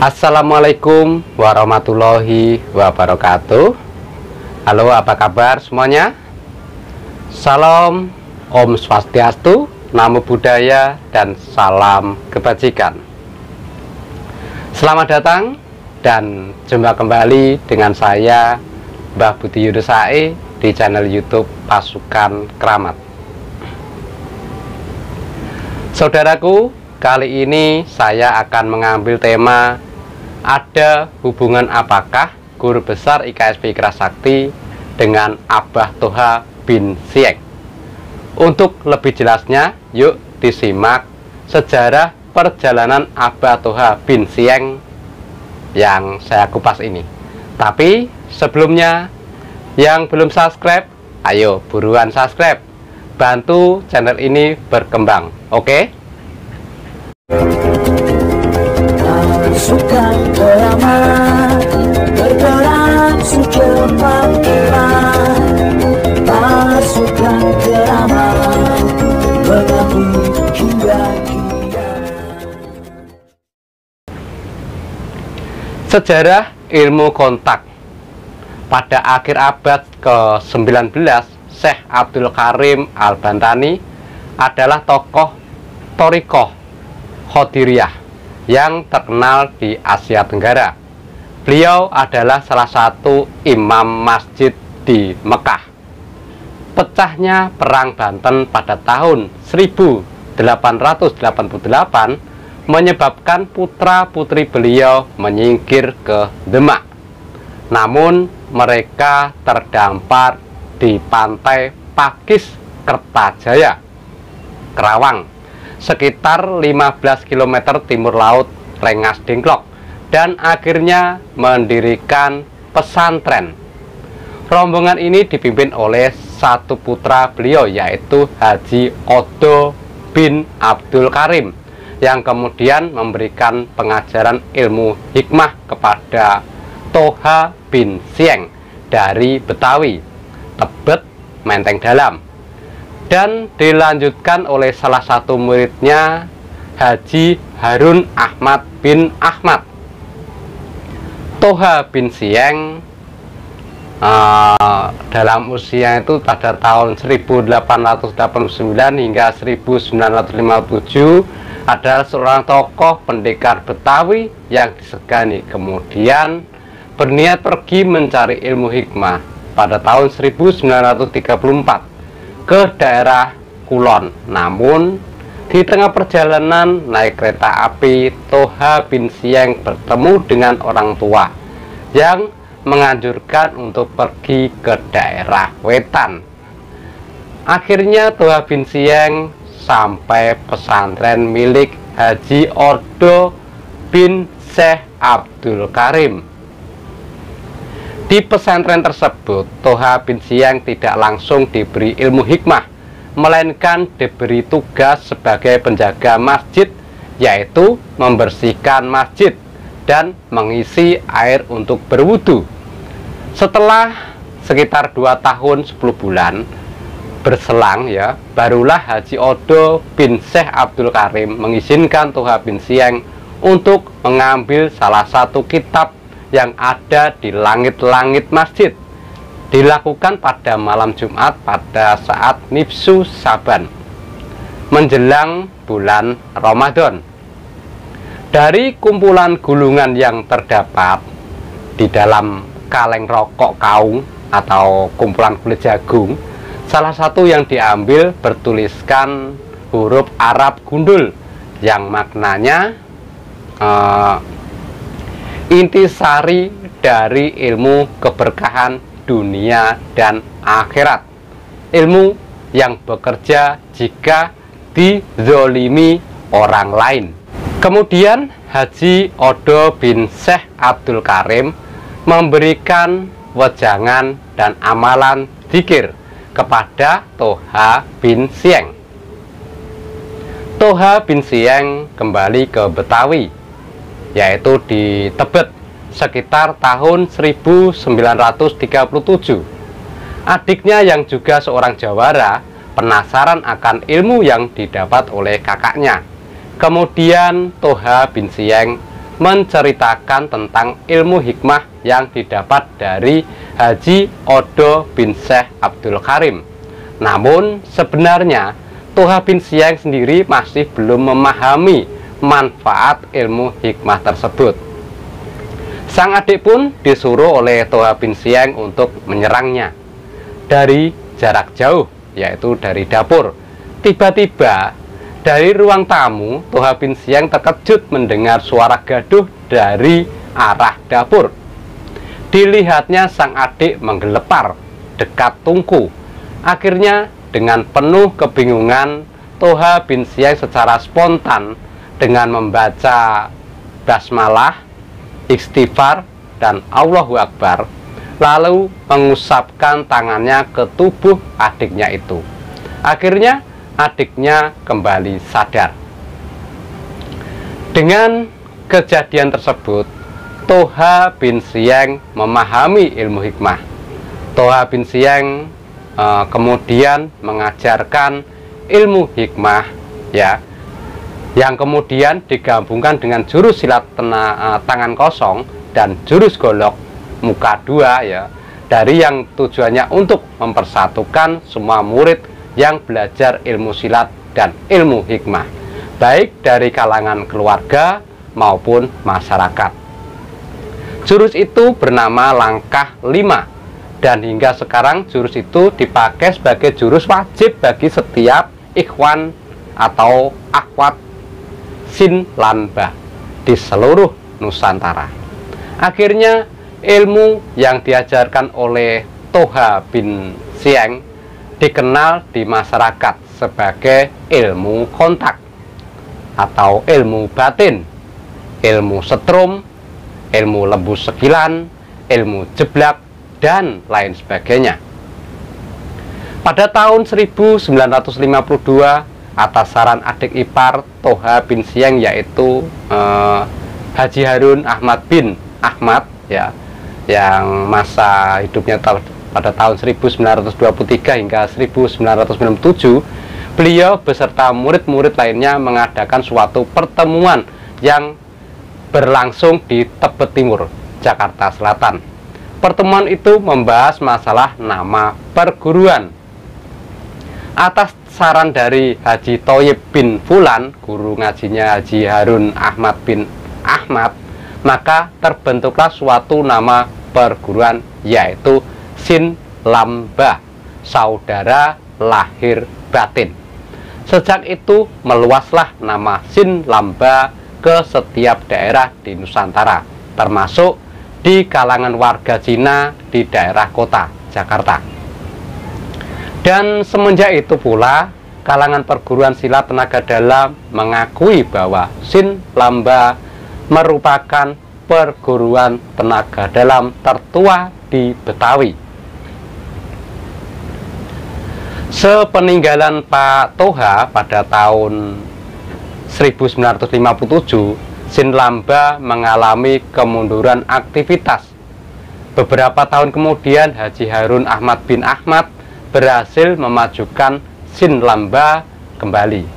Assalamualaikum warahmatullahi wabarakatuh. Halo, apa kabar semuanya? Salam, Om Swastiastu, Namo Buddhaya, dan salam kebajikan. Selamat datang dan jumpa kembali dengan saya, Mbah Budi Yudhosae, di channel YouTube Pasukan Keramat. Saudaraku, kali ini saya akan mengambil tema, ada hubungan apakah guru besar IKSP Ikrasakti dengan Abah Toha bin Sieng? Untuk lebih jelasnya, yuk disimak sejarah perjalanan Abah Toha bin Sieng yang saya kupas ini. Tapi sebelumnya, yang belum subscribe, ayo buruan subscribe, bantu channel ini berkembang, oke? Pasukan Keramat bergerak secepat-cepat. Pasukan Keramat mengabdi hingga kiamat. Sejarah ilmu kontak. Pada akhir abad ke-19, Syekh Abdul Karim Al-Bantani adalah tokoh Thariqah Qadiriyah yang terkenal di Asia Tenggara. Beliau adalah salah satu imam masjid di Mekah. Pecahnya Perang Banten pada tahun 1888 menyebabkan putra-putri beliau menyingkir ke Demak. Namun mereka terdampar di pantai Pakis Kertajaya, Kerawang, sekitar 15 km timur laut Rengas Dengklok, dan akhirnya mendirikan pesantren. Rombongan ini dipimpin oleh satu putra beliau, yaitu Haji Odo bin Abdul Karim, yang kemudian memberikan pengajaran ilmu hikmah kepada Toha bin Sieng dari Betawi, Tebet, Menteng Dalam, dan dilanjutkan oleh salah satu muridnya, Haji Harun Ahmad bin Ahmad. Toha bin Sieng dalam usia itu pada tahun 1889 hingga 1957 adalah seorang tokoh pendekar Betawi yang disegani, kemudian berniat pergi mencari ilmu hikmah pada tahun 1934 ke daerah Kulon. Namun di tengah perjalanan naik kereta api, Toha bin Sieng bertemu dengan orang tua yang menganjurkan untuk pergi ke daerah Wetan. Akhirnya Toha bin Sieng sampai pesantren milik Haji Odo bin Syekh Abdul Karim. Di pesantren tersebut, Toha bin Sieng tidak langsung diberi ilmu hikmah, melainkan diberi tugas sebagai penjaga masjid, yaitu membersihkan masjid dan mengisi air untuk berwudu. Setelah sekitar 2 tahun 10 bulan berselang, barulah Haji Odo bin Syekh Abdul Karim mengizinkan Toha bin Sieng untuk mengambil salah satu kitab yang ada di langit-langit masjid. Dilakukan pada malam Jumat pada saat nifsu Saban, menjelang bulan Ramadan. Dari kumpulan gulungan yang terdapat di dalam kaleng rokok kaung atau kumpulan kulit jagung, salah satu yang diambil bertuliskan huruf Arab gundul yang maknanya intisari dari ilmu keberkahan dunia dan akhirat, ilmu yang bekerja jika dizolimi orang lain. Kemudian Haji Odo bin Syekh Abdul Karim memberikan wejangan dan amalan dzikir kepada Toha bin Sieng. Toha bin Sieng kembali ke Betawi, yaitu di Tebet, sekitar tahun 1937. Adiknya yang juga seorang jawara penasaran akan ilmu yang didapat oleh kakaknya. Kemudian Toha bin Sieng menceritakan tentang ilmu hikmah yang didapat dari Haji Odo bin Syekh Abdul Karim. Namun sebenarnya Toha bin Siang sendiri masih belum memahami manfaat ilmu hikmah tersebut. Sang adik pun disuruh oleh Toha bin Siang untuk menyerangnya dari jarak jauh, yaitu dari dapur. Tiba-tiba dari ruang tamu, Toha bin Siang terkejut mendengar suara gaduh dari arah dapur. Dilihatnya sang adik menggelepar dekat tungku. Akhirnya dengan penuh kebingungan, Toha bin Siang secara spontan dengan membaca basmalah, istighfar, dan Allahu Akbar, lalu mengusapkan tangannya ke tubuh adiknya itu. Akhirnya adiknya kembali sadar. Dengan kejadian tersebut, Toha bin Siang memahami ilmu hikmah. Toha bin Siang kemudian mengajarkan ilmu hikmah, ya, yang kemudian digabungkan dengan jurus silat tangan kosong dan jurus golok muka dua, ya, dari yang tujuannya untuk mempersatukan semua murid yang belajar ilmu silat dan ilmu hikmah, baik dari kalangan keluarga maupun masyarakat. Jurus itu bernama Langkah 5, dan hingga sekarang jurus itu dipakai sebagai jurus wajib bagi setiap ikhwan atau akhwat sin lanba di seluruh Nusantara. Akhirnya ilmu yang diajarkan oleh Toha bin Siang dikenal di masyarakat sebagai ilmu kontak atau ilmu batin, ilmu setrum, ilmu lembu sekilan, ilmu jeblak, dan lain sebagainya. Pada tahun 1952, atas saran adik ipar Toha bin Siang, yaitu Haji Harun Ahmad bin Ahmad, ya, yang masa hidupnya pada tahun 1923 hingga 1997, beliau beserta murid-murid lainnya mengadakan suatu pertemuan yang berlangsung di Tebet Timur, Jakarta Selatan. Pertemuan itu membahas masalah nama perguruan. Atas saran dari Haji Thoyib bin Fulan, guru ngajinya Haji Harun Ahmad bin Ahmad, maka terbentuklah suatu nama perguruan, yaitu Sin Lamba, saudara lahir batin. Sejak itu meluaslah nama Sin Lamba ke setiap daerah di Nusantara, termasuk di kalangan warga Cina di daerah kota Jakarta. Dan semenjak itu pula, kalangan perguruan silat tenaga dalam mengakui bahwa Sin Lamba merupakan perguruan tenaga dalam tertua di Betawi. Sepeninggalan Pak Toha pada tahun 1957, Sin Lamba mengalami kemunduran aktivitas. Beberapa tahun kemudian, Haji Harun Ahmad bin Ahmad berhasil memajukan Sin Lamba kembali.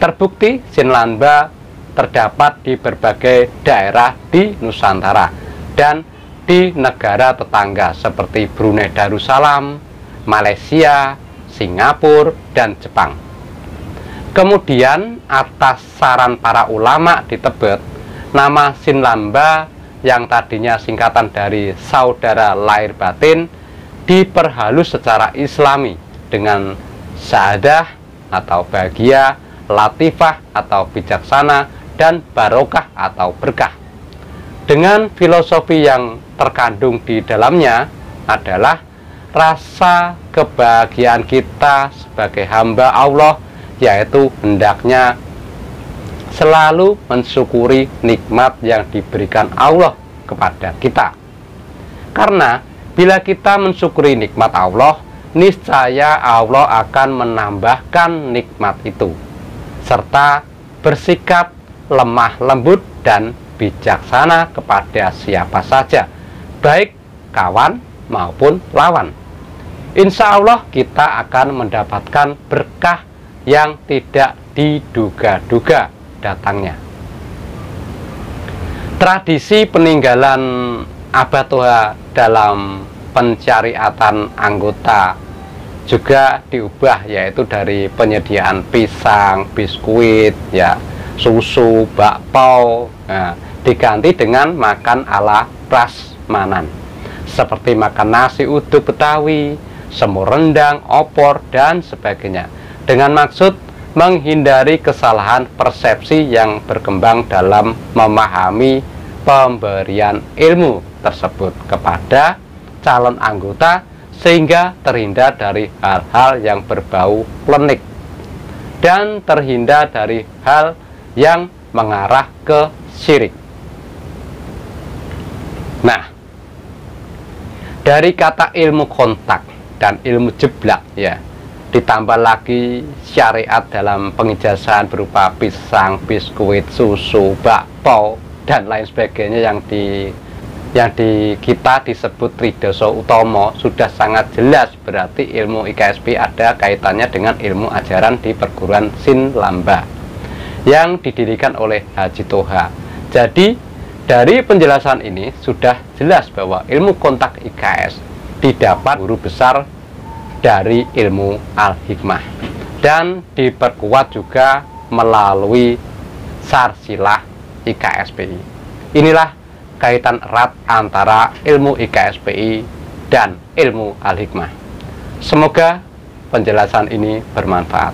Terbukti Sin Lamba terdapat di berbagai daerah di Nusantara dan di negara tetangga seperti Brunei Darussalam, Malaysia, Singapura, dan Jepang. Kemudian atas saran para ulama di Tebet, nama Sin Lamba yang tadinya singkatan dari saudara lahir batin diperhalus secara islami dengan syahadah atau bahagia, latifah atau bijaksana, dan barokah atau berkah. Dengan filosofi yang terkandung di dalamnya adalah rasa kebahagiaan kita sebagai hamba Allah, yaitu hendaknya selalu mensyukuri nikmat yang diberikan Allah kepada kita. Karena bila kita mensyukuri nikmat Allah, niscaya Allah akan menambahkan nikmat itu, serta bersikap lemah lembut dan bijaksana kepada siapa saja, baik kawan maupun lawan. Insya Allah kita akan mendapatkan berkah yang tidak diduga-duga datangnya. Tradisi peninggalan Abah Toha dalam pensyariatan anggota juga diubah, yaitu dari penyediaan pisang, biskuit, ya, susu, bakpao, nah, diganti dengan makan ala prasmanan seperti makan nasi uduk Betawi, semur rendang, opor, dan sebagainya, dengan maksud menghindari kesalahan persepsi yang berkembang dalam memahami pemberian ilmu tersebut kepada calon anggota, sehingga terhindar dari hal-hal yang berbau klinik dan terhindar dari hal yang mengarah ke syirik. Nah, dari kata ilmu kontak dan ilmu jeblak, ya, ditambah lagi syariat dalam pengijazahan berupa pisang, biskuit, susu, bakpao, dan lain sebagainya yang di kita disebut Tridasa Utama, sudah sangat jelas berarti ilmu IKSP ada kaitannya dengan ilmu ajaran di perguruan Sin Lamba yang didirikan oleh Haji Toha. Jadi dari penjelasan ini sudah jelas bahwa ilmu kontak IKS didapat guru besar dari ilmu Al-Hikmah dan diperkuat juga melalui Sarsilah IKSPI. Inilah kaitan erat antara ilmu IKSPI dan ilmu Al-Hikmah. Semoga penjelasan ini bermanfaat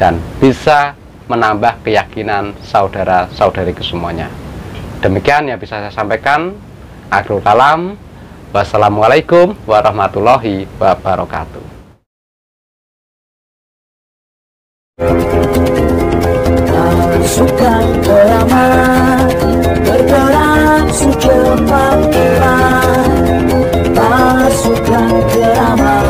dan bisa menambah keyakinan saudara-saudari kesemuanya. Demikian yang bisa saya sampaikan. Akhirul kalam. Wassalamualaikum warahmatullahi wabarakatuh. Pasukan keramat bergerak secepat kilat. Pasukan keramat